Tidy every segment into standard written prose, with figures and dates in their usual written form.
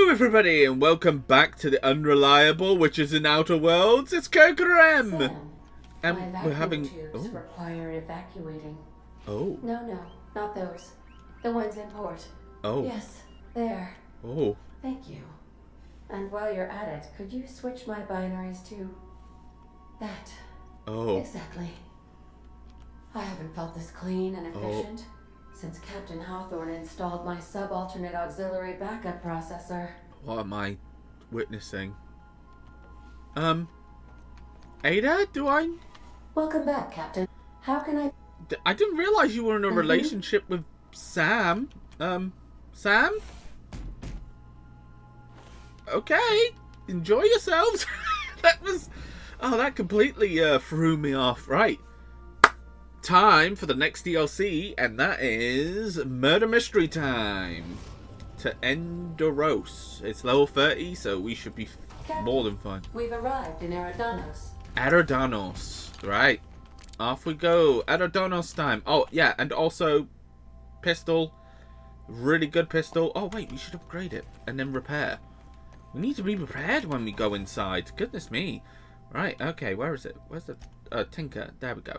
Hello everybody and welcome back to the Unreliable, which is in Outer Worlds. It's Kokorem! Sam, And my we're vacuum having... tubes require evacuating. Oh. No, not those. The ones in port. Oh. Yes, there. Oh. Thank you. And while you're at it, could you switch my binaries to... that? Oh. Exactly. I haven't felt this clean and efficient since Captain Hawthorne installed my subalternate auxiliary backup processor. What am I witnessing? Ada, do I... Welcome back, Captain. How can I... I didn't realize you were in a relationship with Sam. Sam? Okay. Enjoy yourselves. That was... Oh, that completely threw me off. Right. Time for the next DLC, and that is Murder Mystery Time to Endoros. It's level 30, so we should be more than fine. We've arrived in Eridanos. Eridanos. Right. Off we go. Eridanos time. Oh, yeah, and also pistol. Really good pistol. Oh, wait, we should upgrade it and then repair. We need to be prepared when we go inside. Goodness me. Right, okay, where is it? Where's the Tinker? There we go.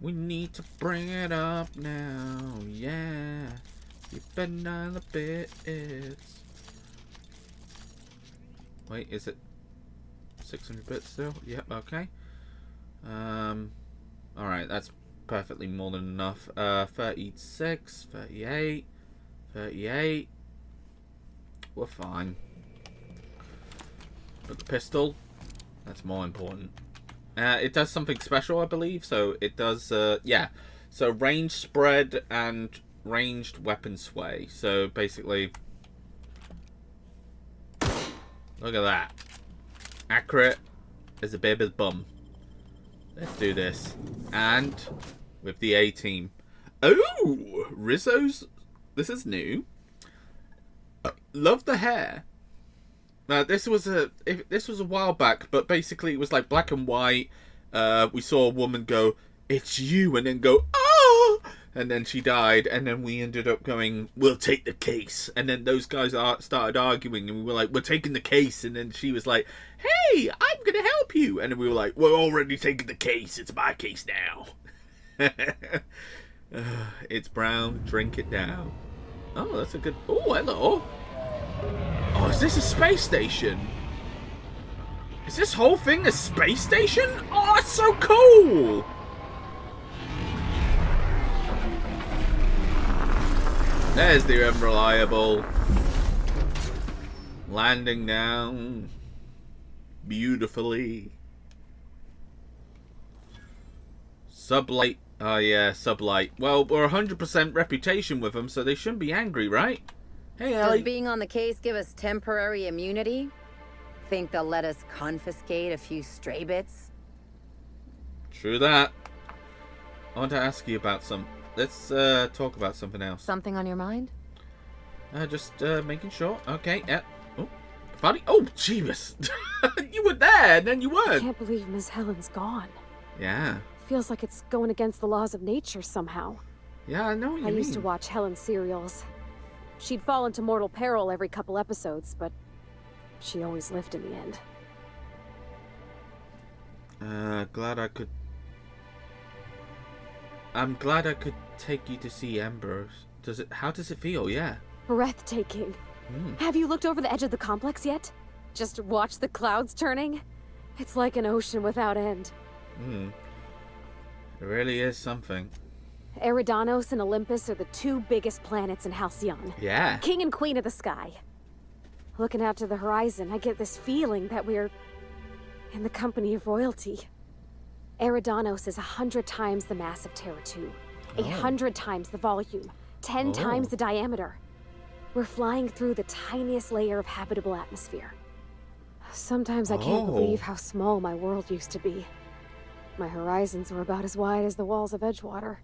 We need to bring it up now. Yeah. You've been on the bits. Wait, is it 600 bits still? Yep, okay. Alright, that's perfectly more than enough. 36, 38, 38. We're fine. But the pistol, that's more important. It does something special, I believe. So it does, yeah. So range spread and ranged weapon sway. So basically, look at that. Accurate as a baby's bum. Let's do this. And with the A-team. Oh, Rizzo's. This is new. Love the hair. This was a while back, but basically it was like black and white. We saw a woman go, "It's you," and then go, "Oh!" and then she died, and then we ended up going, "We'll take the case," and then those guys started arguing, and we were like, "We're taking the case," and then she was like, "Hey, I'm gonna help you," and then we were like, "We're already taking the case. It's my case now." It's brown. Drink it down. Oh, that's a good. Oh, hello. Oh, is this a space station? Is this whole thing a space station? Oh, that's so cool! There's the Unreliable. Landing down beautifully. Sublight. Oh yeah, Sublight. Well, we're 100% reputation with them, so they shouldn't be angry, right? Hey, Ellie. Does being on the case give us temporary immunity? Think they'll let us confiscate a few stray bits? True that. I want to ask you about some... Let's talk about something else. Something on your mind? Just making sure. Okay, yeah. Oh, funny. Oh, Jeebus. You were there, and then you I weren't. can't believe Miss Helen's gone. Yeah. Feels like it's going against the laws of nature somehow. Yeah, I know what you I mean. used to watch Helen's serials. She'd fall into mortal peril every couple episodes, but she always lived in the end. I'm glad I could take you to see Embers. How does it feel? Yeah. Breathtaking. Have you looked over the edge of the complex yet? Just watch the clouds turning? It's like an ocean without end. It really is something. Eridanos and Olympus are the two biggest planets in Halcyon. Yeah. King and queen of the sky. Looking out to the horizon, I get this feeling that we're in the company of royalty. Eridanos is 100 times the mass of Terra 2. 100 times the volume. 10 times the diameter. We're flying through the tiniest layer of habitable atmosphere. Sometimes I can't believe how small my world used to be. My horizons were about as wide as the walls of Edgewater.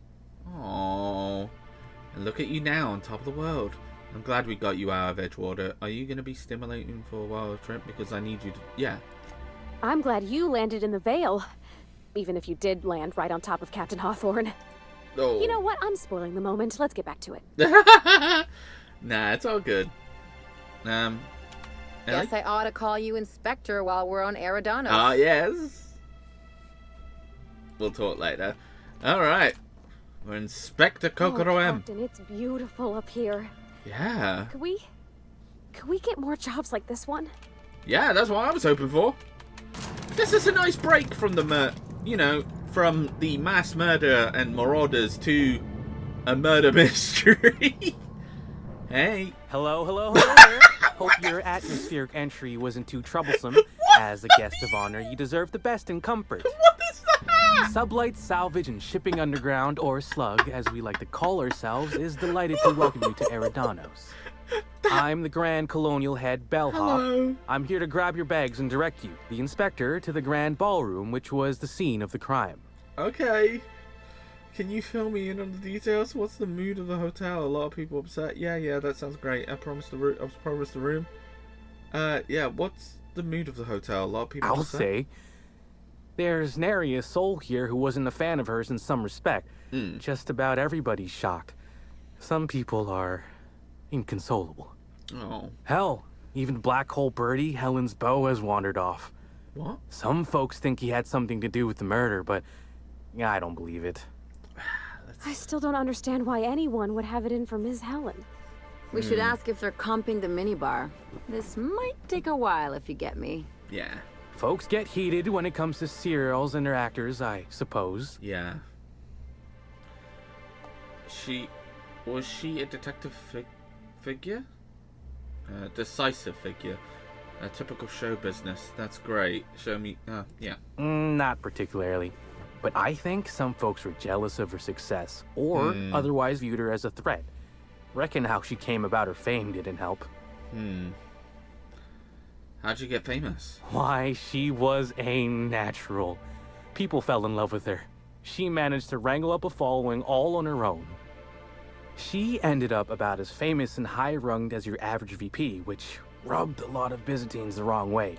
Oh, and look at you now on top of the world. I'm glad we got you out of Edgewater. Are you going to be stimulating for a while trip? Because I need you to... Yeah. I'm glad you landed in the Vale. Even if you did land right on top of Captain Hawthorne. Oh. You know what? I'm spoiling the moment. Let's get back to it. Nah, it's all good. Guess I ought to call you Inspector while we're on Eridanos. Ah, yes. We'll talk later. All right. We're Inspector Kokoro Oh, M. Captain, it's beautiful up here. Yeah. Could we get more jobs like this one? Yeah, that's what I was hoping for. This is a nice break from the from the mass murder and marauders to a murder mystery. Hey. Hello there. Hope your atmospheric entry wasn't too troublesome. As a guest of honor, you deserve the best in comfort. What is that? Sublight Salvage and Shipping Underground, or Slug, as we like to call ourselves, is delighted to welcome you to Eridanos. I'm the Grand Colonial Head Bellhop. Hello. I'm here to grab your bags and direct you, the Inspector, to the Grand Ballroom, which was the scene of the crime. Okay. Can you fill me in on the details? What's the mood of the hotel? A lot of people upset. Yeah, that sounds great. I promised the room. Yeah, what's the mood of the hotel? A lot of people I'll upset. say, there's nary a soul here who wasn't a fan of hers in some respect. Just about everybody's shocked. Some people are inconsolable. Oh. Hell, even Black Hole Birdie, Helen's beau, has wandered off. What? Some folks think he had something to do with the murder, but yeah, I don't believe it. I still don't understand why anyone would have it in for Ms. Helen. We should ask if they're comping the minibar. This might take a while, if you get me. Yeah. Folks get heated when it comes to serials and their actors, I suppose. Yeah. Was she a detective figure? Decisive figure. A typical show business. That's great. Show me. Yeah. Not particularly. But I think some folks were jealous of her success, or otherwise viewed her as a threat. Reckon how she came about her fame didn't help. How'd you get famous? Why, she was a natural. People fell in love with her. She managed to wrangle up a following all on her own. She ended up about as famous and high-runged as your average VP, which rubbed a lot of Byzantines the wrong way.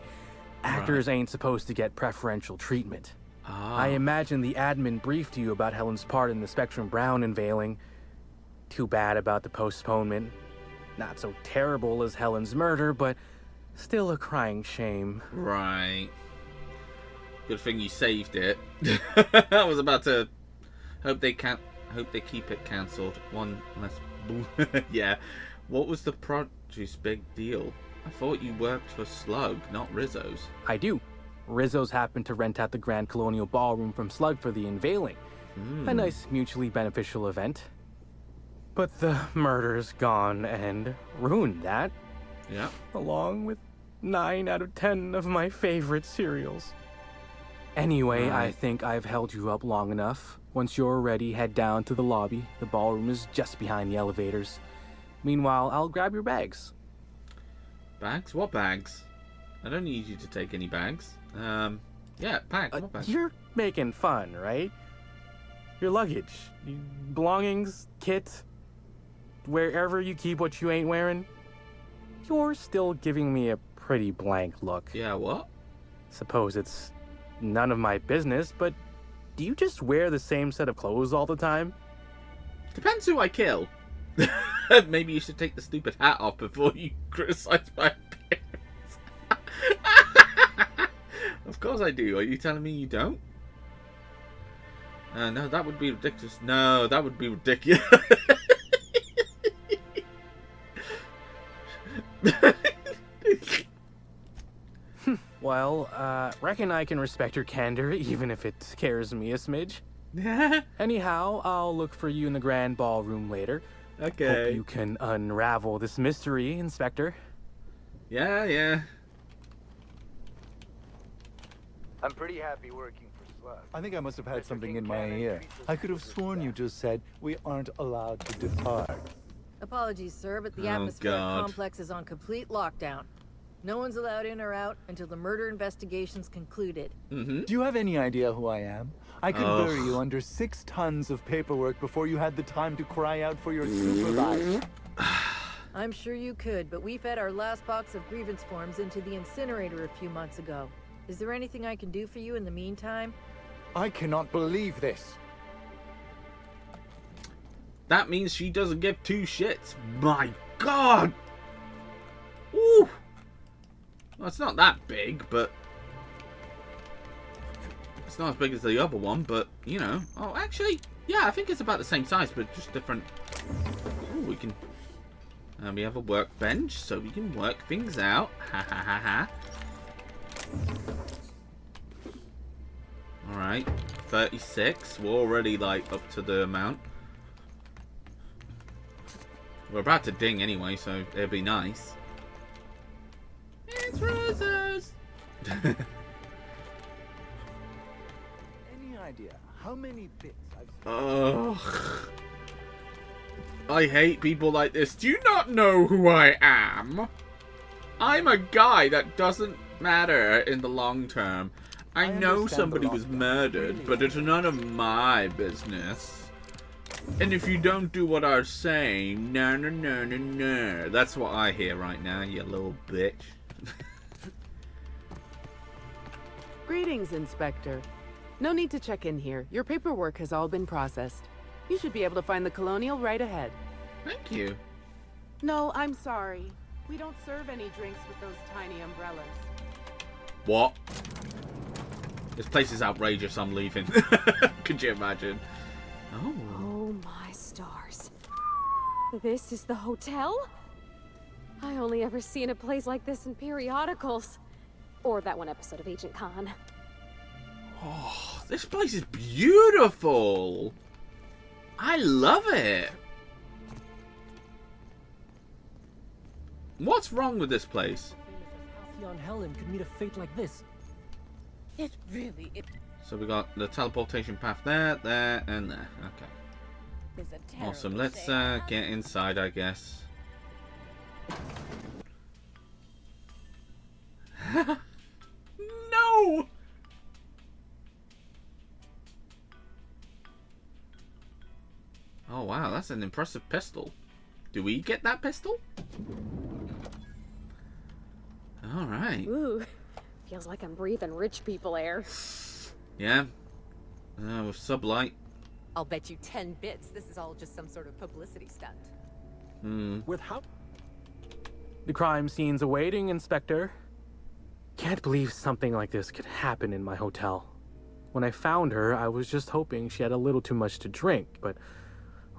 Actors ain't supposed to get preferential treatment. I imagine the admin briefed you about Helen's part in the Spectrum Brown unveiling. Too bad about the postponement. Not so terrible as Helen's murder, but still a crying shame. Right. Good thing you saved it. I was about to hope they keep it cancelled. One less. Yeah. What was the produce big deal? I thought you worked for Slug, not Rizzo's. I do. Rizzo's happened to rent out the Grand Colonial Ballroom from Slug for the unveiling. A nice mutually beneficial event. But the murder's gone and ruined that. Yeah. Along with 9 out of 10 of my favorite cereals. Anyway, Right. I think I've held you up long enough. Once you're ready, head down to the lobby. The ballroom is just behind the elevators. Meanwhile, I'll grab your bags. Bags? What bags? I don't need you to take any bags. Yeah, bags. What bags? You're making fun, right? Your luggage, belongings, kit, wherever you keep what you ain't wearing. You're still giving me a pretty blank look. Yeah, what? Suppose it's none of my business, but do you just wear the same set of clothes all the time? Depends who I kill. Maybe you should take the stupid hat off before you criticize my appearance. Of course I do. Are you telling me you don't? No, that would be ridiculous. No, that would be ridiculous. Well, reckon I can respect your candor, even if it scares me a smidge. Anyhow, I'll look for you in the grand ballroom later. Okay. Hope you can unravel this mystery, Inspector. Yeah. I'm pretty happy working for Slug. I think I must have had Mr. something in Kincannon my ear. treats us I could have like sworn you just said we aren't allowed to depart. Apologies, sir, but the Oh, atmospheric God. complex is on complete lockdown. No one's allowed in or out until the murder investigation's concluded. Mm-hmm. Do you have any idea who I am? I could Ugh. bury you under 6 tons of paperwork before you had the time to cry out for your supervisor. I'm sure you could, but we fed our last box of grievance forms into the incinerator a few months ago. Is there anything I can do for you in the meantime? I cannot believe this. That means she doesn't give two shits. My God. Ooh. Well, it's not that big, but it's not as big as the other one, but, you know. Oh, actually, yeah, I think it's about the same size, but just different. Oh, we can... we have a workbench, so we can work things out. Ha ha ha ha. Alright, 36. We're already, like, up to the amount. We're about to ding anyway, so it'll be nice. It's roses! Any idea how many bits I've... Ugh. I hate people like this. Do you not know who I am? I'm a guy that doesn't matter in the long term. I know somebody was murdered, but it's none of my business. And if you don't do what I say, no, no, no, no, no. That's what I hear right now, you little bitch. Greetings, Inspector. No need to check in here. Your paperwork has all been processed. You should be able to find the Colonial right ahead. Thank you. No, I'm sorry. We don't serve any drinks with those tiny umbrellas. What? This place is outrageous, I'm leaving. Could you imagine? Oh. Oh my stars. This is the hotel? I only ever seen a place like this in periodicals. Or that one episode of Agent Khan. Oh, this place is beautiful. I love it. What's wrong with this place? Helen could meet a fate like this. It really So we got the teleportation path there, there, and there. Okay. Awesome. Let's get inside, I guess. No! Oh wow, that's an impressive pistol. Do we get that pistol? Alright. Ooh, feels like I'm breathing rich people air. Yeah. With sublight. I'll bet you 10 bits this is all just some sort of publicity stunt. With how... The crime scene's awaiting, Inspector. Can't believe something like this could happen in my hotel. When I found her, I was just hoping she had a little too much to drink, but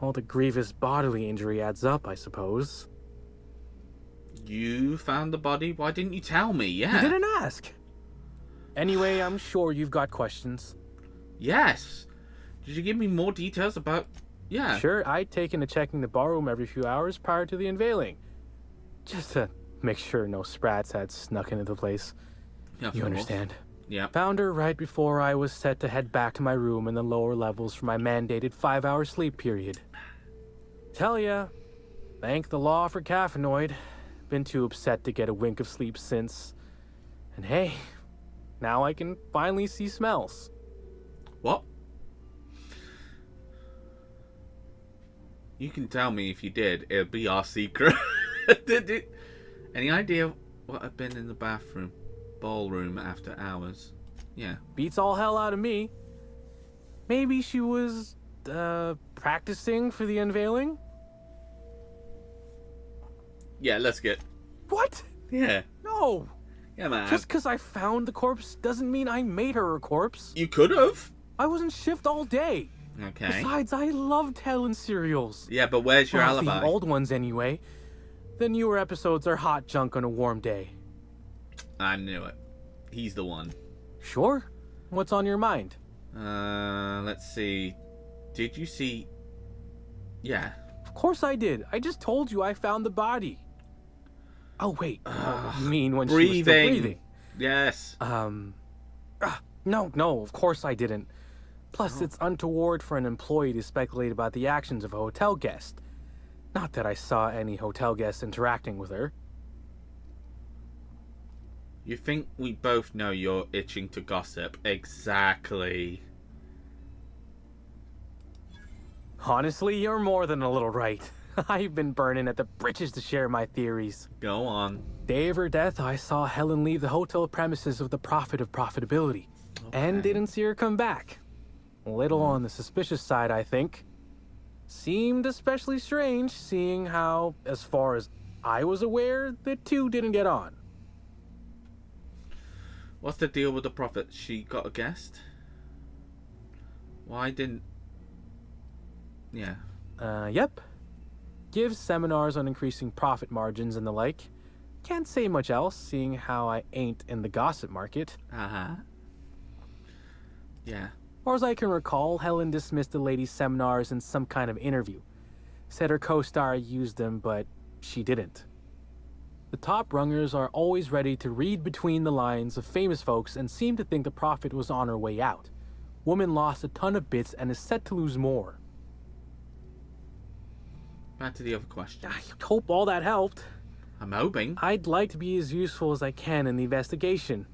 all the grievous bodily injury adds up, I suppose. You found the body? Why didn't you tell me? Yeah. You didn't ask. Anyway, I'm sure you've got questions. Yes. Did you give me more details about... Yeah. Sure, I'd taken to checking the barroom every few hours prior to the unveiling. Just to make sure no sprats had snuck into the place. Yeah, you understand? Yeah. Found her right before I was set to head back to my room in the lower levels for my mandated 5-hour sleep period. Tell ya, thank the law for caffeinoid. Been too upset to get a wink of sleep since. And hey, now I can finally see smells. What? You can tell me if you did. It'll be our secret. Any idea what had been in the bathroom? Ballroom after hours. Yeah. Beats all hell out of me. Maybe she was, practicing for the unveiling? Yeah, let's get... What? Yeah. No. Yeah, man. Just because I found the corpse doesn't mean I made her a corpse. You could have. I was in shift all day. Okay. Besides, I loved Helen serials. Yeah, but where's your alibi? The old ones, anyway. The newer episodes are hot junk on a warm day. I knew it. He's the one. Sure. What's on your mind? Let's see. Did you see... Yeah. Of course I did. I just told you I found the body. Oh, wait. You mean when she was still breathing? Yes. No, of course I didn't. Plus, it's untoward for an employee to speculate about the actions of a hotel guest. Not that I saw any hotel guests interacting with her. You think we both know you're itching to gossip? Exactly. Honestly, you're more than a little right. I've been burning at the britches to share my theories. Go on. Day of her death, I saw Helen leave the hotel premises with the profit of profitability. Okay. And didn't see her come back. A little on the suspicious side, I think. Seemed especially strange, seeing how, as far as I was aware, the two didn't get on. What's the deal with the prophet? She got a guest? Why didn't... Yeah. Yep. Gives seminars on increasing profit margins and the like. Can't say much else, seeing how I ain't in the gossip market. Uh-huh. Yeah. Or as I can recall, Helen dismissed the lady's seminars in some kind of interview. Said her co-star used them, but she didn't. The top rungers are always ready to read between the lines of famous folks and seem to think the prophet was on her way out. Woman lost a ton of bits and is set to lose more. Back to the other question. I hope all that helped. I'm hoping. I'd like to be as useful as I can in the investigation.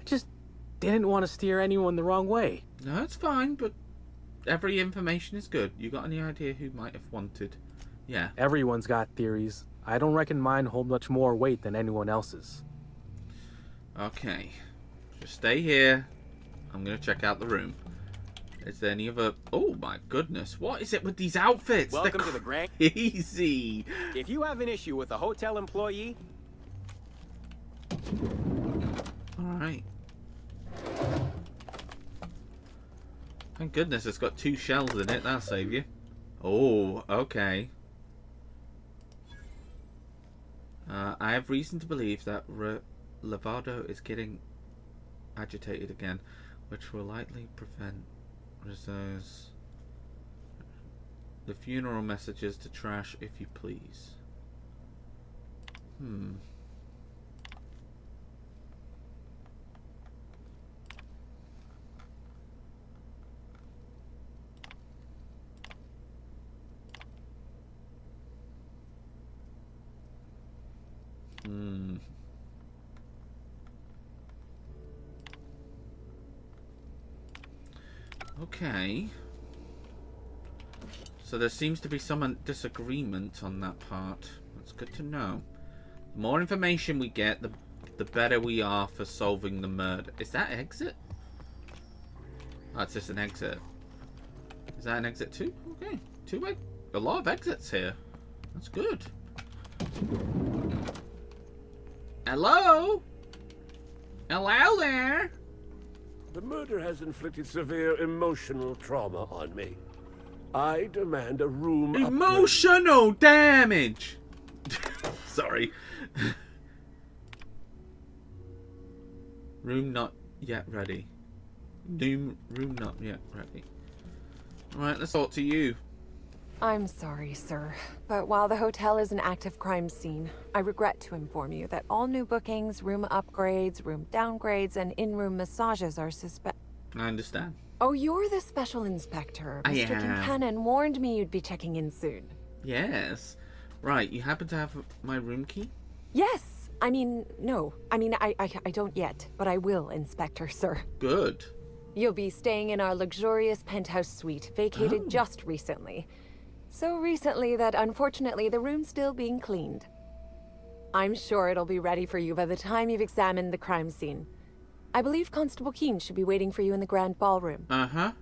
I just didn't want to steer anyone the wrong way. No, it's fine, but every information is good. You got any idea who might have wanted? Yeah. Everyone's got theories. I don't reckon mine hold much more weight than anyone else's. Okay. Just stay here. I'm going to check out the room. Is there any other... Oh, my goodness. What is it with these outfits? Welcome They're to the Grand... Easy. If you have an issue with a hotel employee... Alright. Thank goodness it's got 2 shells in it. That'll save you. Oh, okay. I have reason to believe that Lavado is getting agitated again, which will likely prevent Rizzo's... The funeral messages to trash, if you please. Okay. So there seems to be some disagreement on that part. That's good to know. The more information we get, the better we are for solving the murder. Is that exit? Oh, it's just an exit. Is that an exit too? Okay. Two-way. A lot of exits here. That's good. Hello? Hello there? The murder has inflicted severe emotional trauma on me. I demand a room Emotional damage! Sorry. Room not yet ready. Room not yet ready. Alright, let's talk to you. I'm sorry, sir, but while the hotel is an active crime scene, I regret to inform you that all new bookings, room upgrades, room downgrades, and in-room massages are I understand. Oh, you're the special inspector. Mr. Kincannon warned me you'd be checking in soon. Yes. Right, you happen to have my room key? Yes. I mean, no. I mean, I don't yet, but I will, Inspector, sir. Good. You'll be staying in our luxurious penthouse suite, vacated just recently. So recently that, unfortunately, the room's still being cleaned. I'm sure it'll be ready for you by the time you've examined the crime scene. I believe Constable Keene should be waiting for you in the grand ballroom. Uh-huh.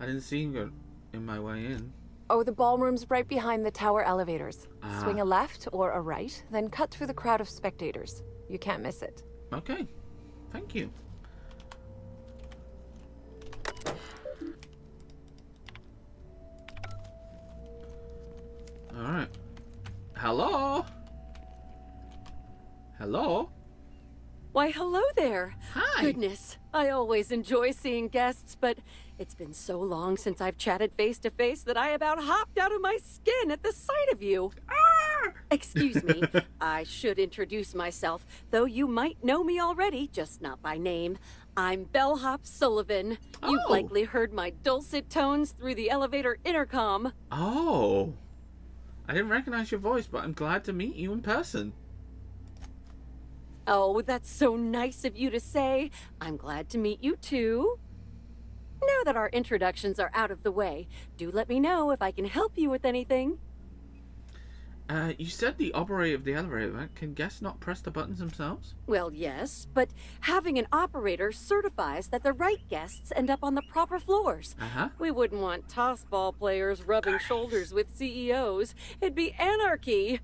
I didn't see him in my way in. Oh, the ballroom's right behind the tower elevators. Ah. Swing a left or a right, then cut through the crowd of spectators. You can't miss it. Okay. Thank you. Alright. Hello? Hello? Why, hello there. Hi. Goodness, I always enjoy seeing guests, but it's been so long since I've chatted face to face that I about hopped out of my skin at the sight of you. Excuse me, I should introduce myself, though you might know me already, just not by name. I'm Bellhop Sullivan. You've likely heard my dulcet tones through the elevator intercom. Oh. I didn't recognize your voice, but I'm glad to meet you in person. Oh, that's so nice of you to say. I'm glad to meet you too. Now that our introductions are out of the way, do let me know if I can help you with anything. You said the operator of the elevator, can guests not press the buttons themselves? Well, yes, but having an operator certifies that the right guests end up on the proper floors. Uh-huh. We wouldn't want tossball players rubbing shoulders with CEOs. It'd be anarchy.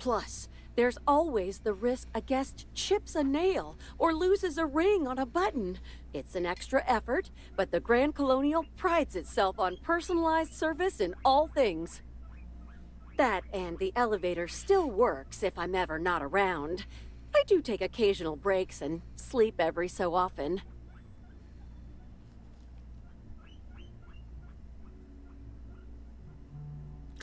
Plus, There's always the risk a guest chips a nail or loses a ring on a button. It's an extra effort, but the Grand Colonial prides itself on personalized service in all things. That and the elevator still works if I'm ever not around. I do take occasional breaks and sleep every so often.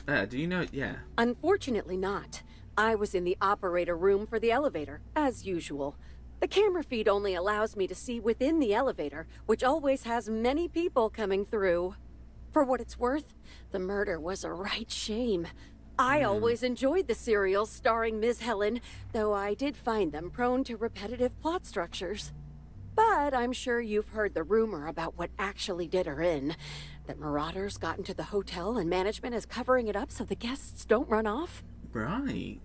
Do you know? Yeah. Unfortunately not. I was in the operator room for the elevator, as usual. The camera feed only allows me to see within the elevator, which always has many people coming through. For what it's worth, the murder was a right shame. I always enjoyed the serials starring Ms. Helen, though I did find them prone to repetitive plot structures. But I'm sure you've heard the rumor about what actually did her in. That marauders got into the hotel and management is covering it up so the guests don't run off. Right.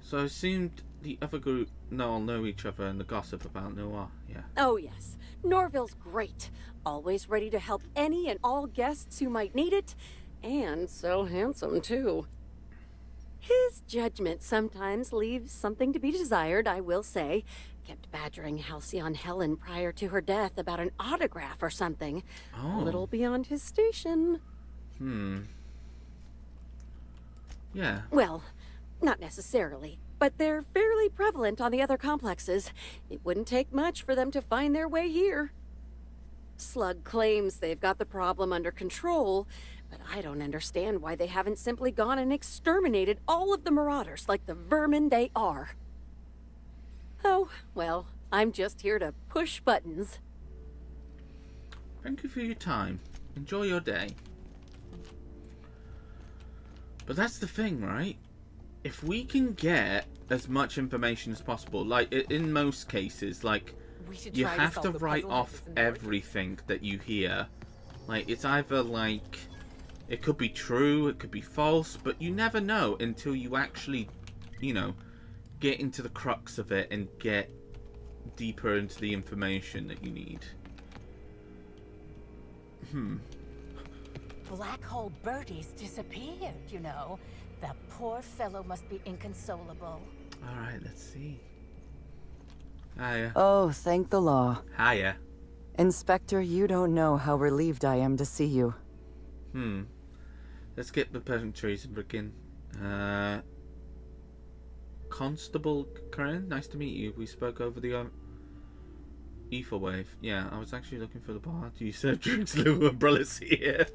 So I assumed the other group all know each other and the gossip about Noir, yeah. Oh yes, Norville's great. Always ready to help any and all guests who might need it. And so handsome, too. His judgment sometimes leaves something to be desired, I will say. Kept badgering Halcyon Helen prior to her death about an autograph or something. Oh. A little beyond his station. Yeah. Well, not necessarily, but they're fairly prevalent on the other complexes. It wouldn't take much for them to find their way here. Slug claims they've got the problem under control, but I don't understand why they haven't simply gone and exterminated all of the marauders like the vermin they are. Oh, well, I'm just here to push buttons. Thank you for your time. Enjoy your day. But that's the thing, right? If we can get as much information as possible, like in most cases, like you have to write off everything that you hear. Like it's either like it could be true, it could be false, but you never know until you actually, you know, get into the crux of it and get deeper into the information that you need. Black Hole Bertie's disappeared, you know. That poor fellow must be inconsolable. Alright, let's see. Hiya. Oh, thank the law. Hiya. Inspector, you don't know how relieved I am to see you. Let's get the pleasantries and begin. Constable Karen, nice to meet you. We spoke over the ether wave. Yeah, I was actually looking for the bar. Do you serve drinks, little umbrellas here?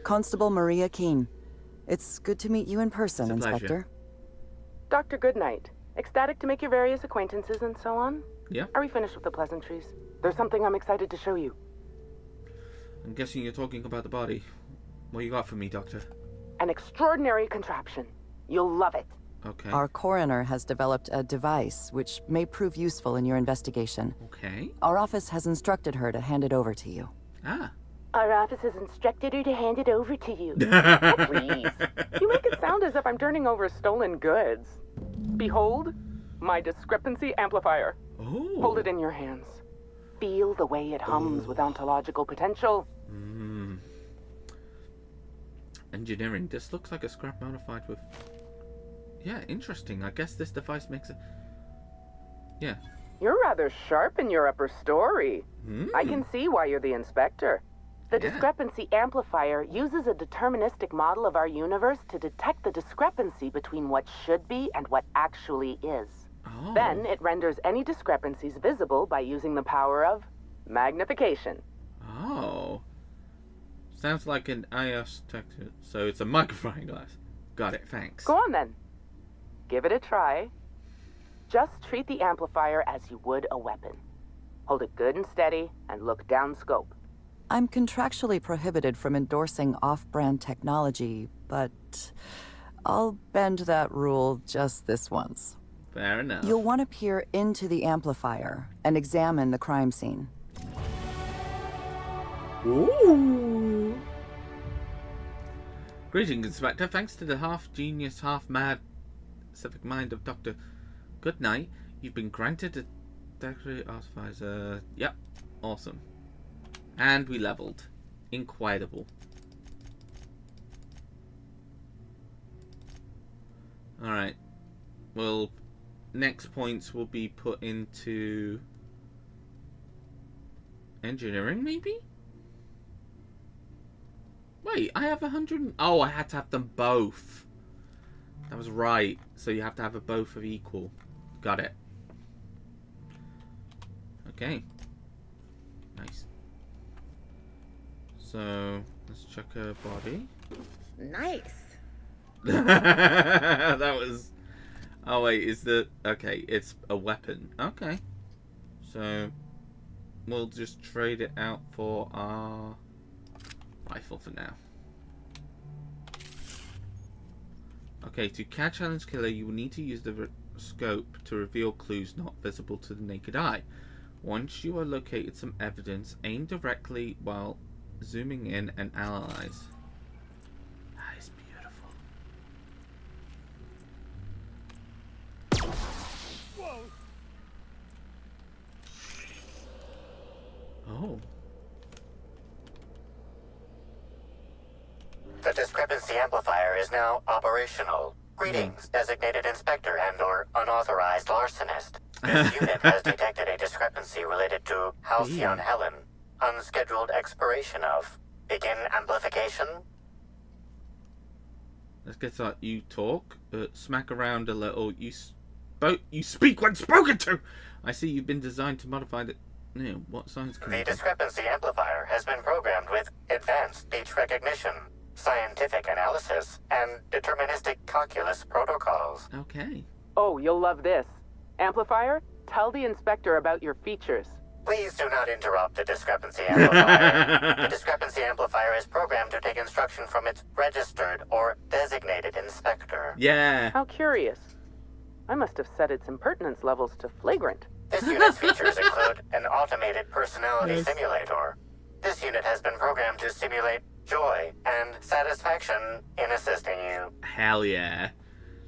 Constable Maria Keene. It's good to meet you in person, Inspector. Dr. Goodnight. Ecstatic to make your various acquaintances and so on? Yeah. Are we finished with the pleasantries? There's something I'm excited to show you. I'm guessing you're talking about the body. What you got for me, Doctor? An extraordinary contraption. You'll love it. Okay. Our coroner has developed a device which may prove useful in your investigation. Okay. Our office has instructed her to hand it over to you. Ah. Our office has instructed her to hand it over to you. Oh, please. You make it sound as if I'm turning over stolen goods. Behold, my discrepancy amplifier. Oh. Hold it in your hands. Feel the way it hums with ontological potential. Engineering. This looks like a scrap modified with... Yeah, interesting. I guess this device makes it... Yeah. You're rather sharp in your upper story. I can see why you're the inspector. The discrepancy amplifier uses a deterministic model of our universe to detect the discrepancy between what should be and what actually is. Oh. Then it renders any discrepancies visible by using the power of magnification. Oh. Sounds like an IOS detector, so it's a magnifying glass. Got it, thanks. Go on then. Give it a try. Just treat the amplifier as you would a weapon. Hold it good and steady and look down scope. I'm contractually prohibited from endorsing off-brand technology, but I'll bend that rule just this once. Fair enough. You'll want to peer into the amplifier and examine the crime scene. Ooh. Greetings, Inspector. Thanks to the half-genius, half-mad civic mind of Dr. Goodnight, you've been granted a decorated artificer. Yep, awesome. And we leveled. Incredible. Alright. next points will be put into engineering, maybe? Wait, I have 100. Oh, I had to have them both. That was right. So you have to have a both of equal. Got it. Okay. Nice. So let's check her body. Nice. That was. Oh wait, is the okay? It's a weapon. Okay. So we'll just trade it out for our rifle for now. Okay, to catch Helen's killer, you will need to use the scope to reveal clues not visible to the naked eye. Once you are located some evidence, aim directly while zooming in and analyze. That is beautiful. Whoa. Oh. The discrepancy amplifier is now operational. Greetings, designated inspector and/or unauthorized larcenist. This unit has detected a discrepancy related to Halcyon Helen. Unscheduled expiration of. Begin amplification. Let's get started. You talk, smack around a little. You speak when spoken to. I see you've been designed to modify the. No, what science can The discrepancy amplifier has been programmed with advanced speech recognition, scientific analysis, and deterministic calculus protocols. Okay. Oh, you'll love this. Amplifier, tell the inspector about your features. Please do not interrupt the discrepancy amplifier. The discrepancy amplifier is programmed to take instruction from its registered or designated inspector. Yeah. How curious. I must have set its impertinence levels to flagrant. This unit's features include an automated personality simulator. This unit has been programmed to simulate joy and satisfaction in assisting you. Hell yeah.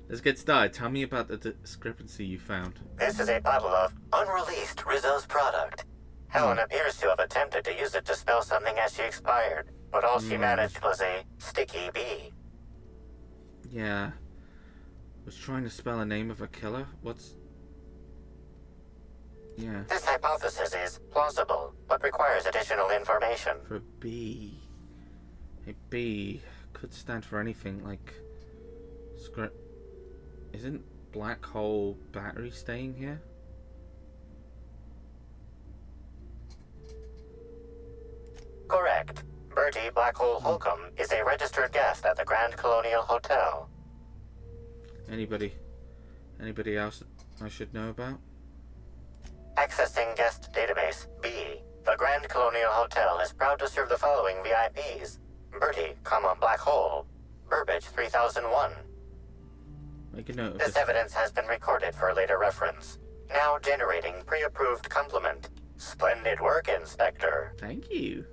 Let's get started. Tell me about the discrepancy you found. This is a bottle of unreleased Rizzo's product. Helen appears to have attempted to use it to spell something as she expired, but all she managed was a sticky bee. Yeah. Was trying to spell a name of a killer? What's... Yeah. This hypothesis is plausible, but requires additional information. For B. A B could stand for anything like... Isn't black hole battery staying here? Correct. Bertie Black Hole Holcomb is a registered guest at the Grand Colonial Hotel. Anybody else I should know about? Accessing guest database B. The Grand Colonial Hotel is proud to serve the following VIPs. Bertie, Black Hole. Burbage 3001. Make a note of This evidence has been recorded for later reference. Now generating pre-approved compliment. Splendid work, Inspector. Thank you.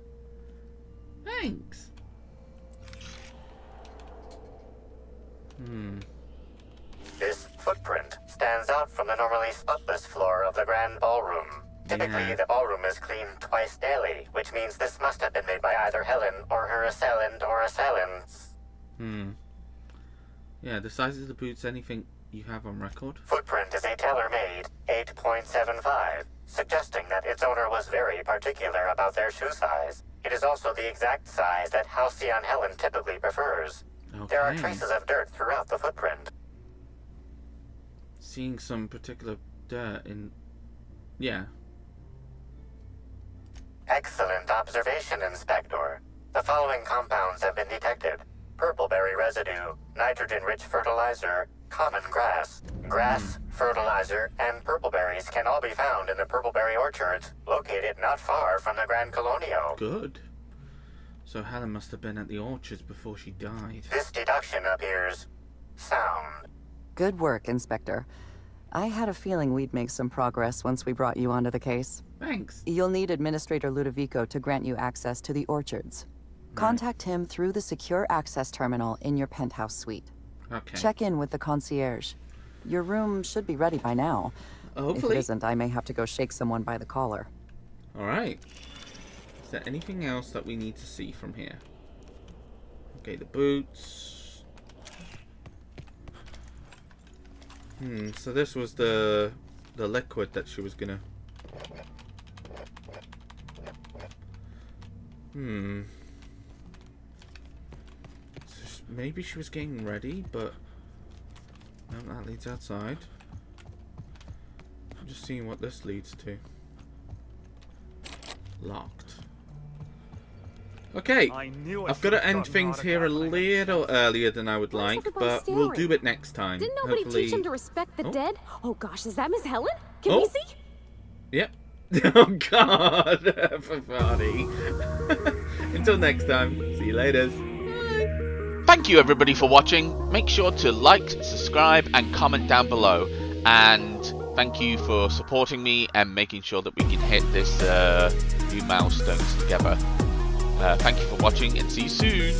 Thanks. This footprint stands out from the normally spotless floor of the Grand Ballroom. Typically, the ballroom is cleaned twice daily, which means this must have been made by either Helen or her assailant or assailants. Yeah, the size of the boots, anything you have on record? Footprint is a tailor-made 8.75, suggesting that its owner was very particular about their shoe size. It is also the exact size that Halcyon Helen typically prefers. Okay. There are traces of dirt throughout the footprint. Seeing some particular dirt in... Yeah. Excellent observation, Inspector. The following compounds have been detected. Purpleberry residue, nitrogen-rich fertilizer, common grass. Grass, fertilizer, and purpleberries can all be found in the purpleberry orchards, located not far from the Grand Colonial. Good. So Helen must have been at the orchards before she died. This deduction appears sound. Good work, Inspector. I had a feeling we'd make some progress once we brought you onto the case. Thanks. You'll need Administrator Ludovico to grant you access to the orchards. Contact him through the secure access terminal in your penthouse suite. Okay. Check in with the concierge. Your room should be ready by now. Hopefully. If it isn't, I may have to go shake someone by the collar. Alright. Is there anything else that we need to see from here? Okay, the boots. So this was the liquid that she was gonna... So maybe she was getting ready, but... No, that leads outside. I'm just seeing what this leads to. Locked. Okay, I've got to end things here a little earlier than I would like, but we'll do it next time. Didn't nobody teach him to respect the dead? Oh gosh, is that Miss Helen? Can we see? Yep. Oh god, Fafani. Until next time, see you later. Thank you everybody for watching. Make sure to like, subscribe and comment down below. And thank you for supporting me and making sure that we can hit this few milestones together. Thank you for watching and see you soon.